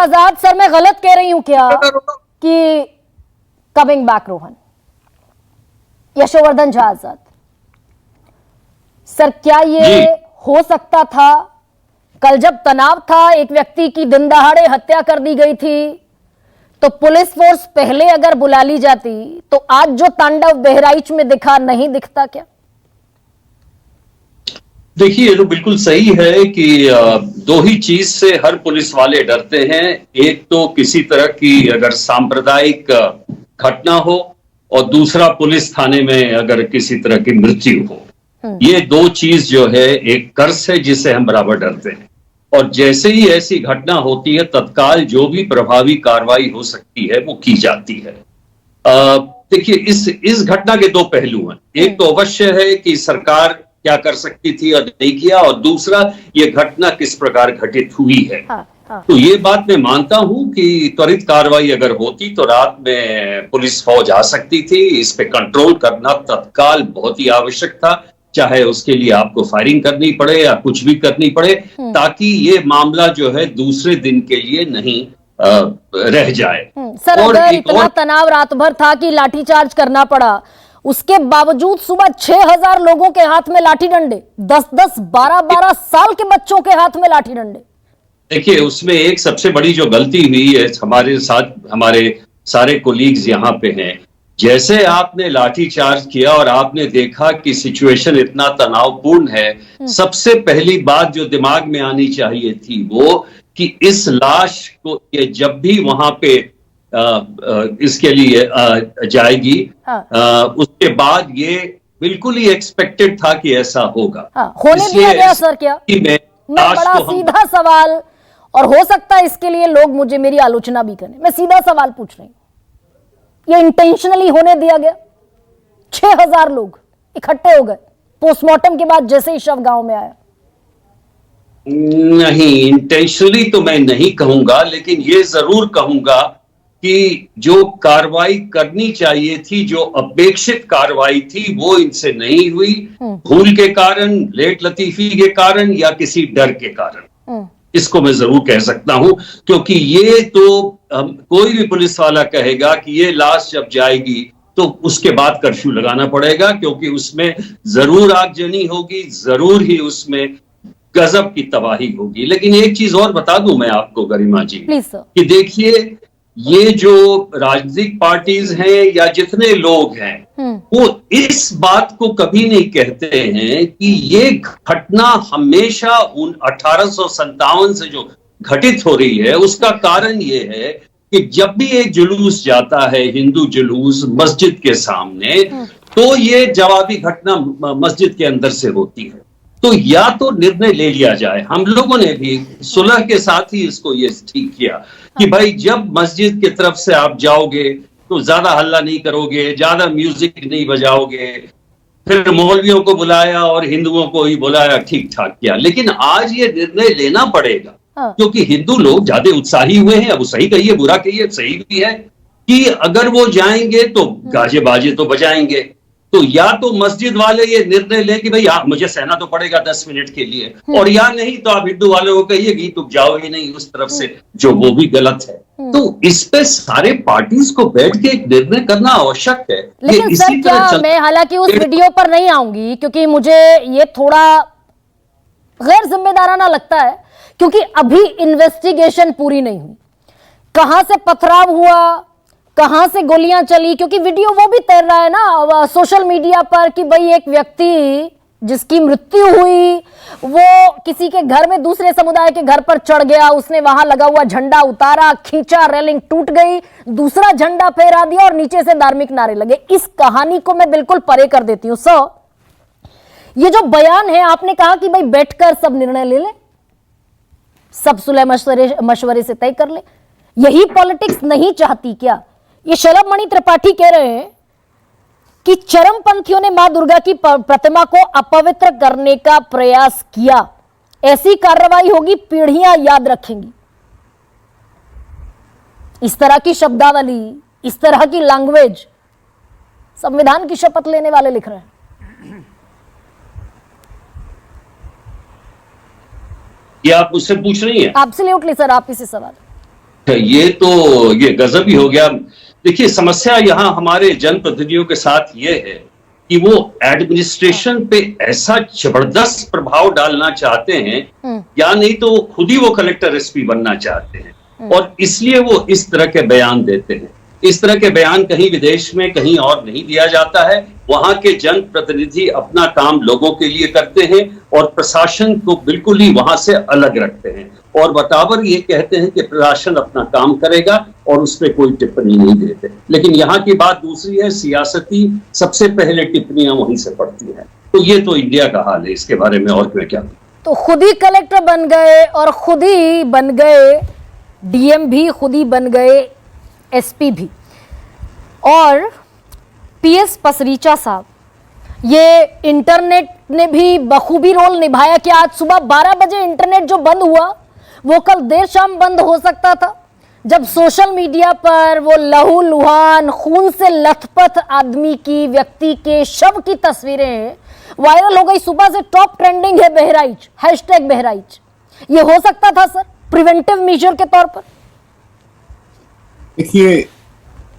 आजाद sir, मैं गलत कह रही हूं क्या कि coming back Rohan, Yashovardhan Jha Azad sir, क्या ये हो सकता था? कल जब तनाव था, एक व्यक्ति की दिन दहाड़े हत्या कर दी गई थी, तो पुलिस फोर्स पहले अगर बुला ली जाती तो आज जो तांडव बहराइच में दिखा नहीं दिखता क्या? देखिए, ये तो बिल्कुल सही है कि दो ही चीज से हर पुलिस वाले डरते हैं। एक तो किसी तरह की अगर सांप्रदायिक घटना हो, और दूसरा पुलिस थाने में अगर किसी तरह की मृत्यु हो। ये दो चीज जो है एक कर्स है जिससे हम बराबर डरते हैं। और जैसे ही ऐसी घटना होती है, तत्काल जो भी प्रभावी कार्रवाई हो सकती है वो की जाती है। देखिए, इस घटना के दो पहलू हैं। एक तो अवश्य है कि सरकार क्या कर सकती थी और नहीं किया, और दूसरा ये घटना किस प्रकार घटित हुई है। तो ये बात मैं मानता हूं कि त्वरित कार्रवाई अगर होती तो रात में पुलिस फौज आ सकती थी। इस पे कंट्रोल करना तत्काल बहुत ही आवश्यक था, चाहे उसके लिए आपको फायरिंग करनी पड़े या कुछ भी करनी पड़े, ताकि ये मामला जो है दूसरे दिन के लिए नहीं रह जाए। सर, अगर इतना तनाव रात भर था कि लाठीचार्ज करना पड़ा, उसके बावजूद सुबह 6000 लोगों के हाथ में लाठी डंडे, 10-10, 12-12 साल के बच्चों के हाथ में लाठी डंडे। देखिए, उसमें एक सबसे बड़ी जो गलती हुई है, हमारे साथ हमारे सारे कोलीग्स यहाँ पे हैं, जैसे आपने लाठीचार्ज किया और आपने देखा कि सिचुएशन इतना तनावपूर्ण है, सबसे पहली बात जो दिमाग में आनी चाहिए थी वो कि इस लाश को ये जब भी वहां पे इसके लिए जाएगी, उसके बाद ये बिल्कुल ही एक्सपेक्टेड था कि ऐसा होगा। होने दिया गया सर क्या? मैं बड़ा सीधा सवाल, और हो सकता है इसके लिए लोग मुझे मेरी आलोचना भी करें, मैं सीधा सवाल पूछ रही हूं, ये इंटेंशनली होने दिया गया? 6000 लोग इकट्ठे हो गए पोस्टमार्टम के बाद जैसे ही शव गांव में आया। नहीं, इंटेंशनली तो मैं नहीं कहूंगा, लेकिन ये जरूर कहूंगा कि जो कार्रवाई करनी चाहिए थी, जो अपेक्षित कार्रवाई थी, वो इनसे नहीं हुई। भूल के कारण, लेट लतीफी के कारण, या किसी डर के कारण, इसको मैं जरूर कह सकता हूं। क्योंकि ये तो कोई भी पुलिस वाला कहेगा कि ये लाश जब जाएगी तो उसके बाद कर्फ्यू लगाना पड़ेगा, क्योंकि उसमें जरूर आगजनी होगी, जरूर ही उसमें गजब की तबाही होगी। लेकिन एक चीज और बता दूं मैं आपको गरिमा जी, कि देखिए, ये जो राजनीतिक पार्टीज हैं या जितने लोग हैं, वो इस बात को कभी नहीं कहते हैं कि ये घटना हमेशा उन 1857 से जो घटित हो रही है उसका कारण ये है कि जब भी एक जुलूस जाता है, हिंदू जुलूस मस्जिद के सामने, तो ये जवाबी घटना मस्जिद के अंदर से होती है। तो या तो निर्णय ले लिया जाए, हम लोगों ने भी सुलह के साथ ही इसको ये ठीक किया कि भाई जब मस्जिद की तरफ से आप जाओगे तो ज्यादा हल्ला नहीं करोगे, ज्यादा म्यूजिक नहीं बजाओगे। फिर मौलवियों को बुलाया और हिंदुओं को ही बुलाया, ठीक ठाक किया। लेकिन आज ये निर्णय लेना पड़ेगा, क्योंकि हिंदू लोग ज्यादा उत्साही हुए हैं। अब सही कहिए बुरा कहिए, सही भी है कि अगर वो जाएंगे तो गाजे बाजे तो बजाएंगे। तो या तो मस्जिद वाले ये निर्णय लें कि भाई मुझे सहना तो पड़ेगा 10 मिनट के लिए, और या नहीं तो आप हिंदू वालों को कहिए कि तुम जाओ ही नहीं उस तरफ से, जो वो भी गलत है। तो इस पे सारे पार्टीज को बैठ के एक निर्णय करना आवश्यक है। लेकिन सर, क्या मैं हालांकि उस वीडियो पर नहीं आऊंगी, क्योंकि मुझे ये थोड़ा गैर जिम्मेदाराना लगता है, क्योंकि अभी इन्वेस्टिगेशन पूरी नहीं हुई, कहां से पथराव हुआ, कहां से गोलियां चली, क्योंकि वीडियो वो भी तैर रहा है ना सोशल मीडिया पर कि भाई एक व्यक्ति जिसकी मृत्यु हुई वो किसी के घर में, दूसरे समुदाय के घर पर चढ़ गया, उसने वहां लगा हुआ झंडा उतारा, खींचा, रेलिंग टूट गई, दूसरा झंडा फहरा दिया और नीचे से धार्मिक नारे लगे। इस कहानी को मैं बिल्कुल परे कर देती हूं। सर, ये जो बयान है, आपने कहा कि भाई बैठकर सब निर्णय ले ले, सब सुलह मशवरे से तय कर ले, यही पॉलिटिक्स नहीं चाहती क्या? ये शलभ मणि त्रिपाठी कह रहे हैं कि चरमपंथियों ने मां दुर्गा की प्रतिमा को अपवित्र करने का प्रयास किया, ऐसी कार्रवाई होगी, पीढ़ियां याद रखेंगी। इस तरह की शब्दावली, इस तरह की लैंग्वेज संविधान की शपथ लेने वाले लिख रहे हैं। ये आप मुझसे पूछ रही हैं? एब्सोल्युटली सर, आप ही से सवाल। ये गजब ही हो गया। देखिए, समस्या यहाँ हमारे जनप्रतिनिधियों के साथ ये है कि वो एडमिनिस्ट्रेशन पे ऐसा जबरदस्त प्रभाव डालना चाहते हैं, या नहीं तो वो खुद ही वो कलेक्टर एसपी बनना चाहते हैं, और इसलिए वो इस तरह के बयान देते हैं। इस तरह के बयान कहीं विदेश में कहीं और नहीं दिया जाता है। वहां के जनप्रतिनिधि अपना काम लोगों के लिए करते हैं और प्रशासन को बिल्कुल ही वहां से अलग रखते हैं, और बराबर ये कहते हैं कि प्रशासन अपना काम करेगा और उस पर कोई टिप्पणी नहीं देते। लेकिन यहाँ की बात दूसरी है, सियासती सबसे पहले टिप्पणियां वहीं से पड़ती हैं। तो ये तो इंडिया का हाल है, इसके बारे में और मैं क्या। तो खुद ही कलेक्टर बन गए और खुद ही बन गए डीएम भी, खुद ही बन गए एसपी भी। और पीएस पसरीचा साहब, ये इंटरनेट ने भी बखूबी रोल निभाया कि आज सुबह 12 बजे इंटरनेट जो बंद हुआ वो कल देर शाम बंद हो सकता था, जब सोशल मीडिया पर वो लहूलुहान खून से लथपथ आदमी की, व्यक्ति के शव की तस्वीरें वायरल हो गई। सुबह से टॉप ट्रेंडिंग है बहराइच, हैशटैग बहराइच। ये हो सकता था सर प्रिवेंटिव मेजर के तौर पर? देखिए,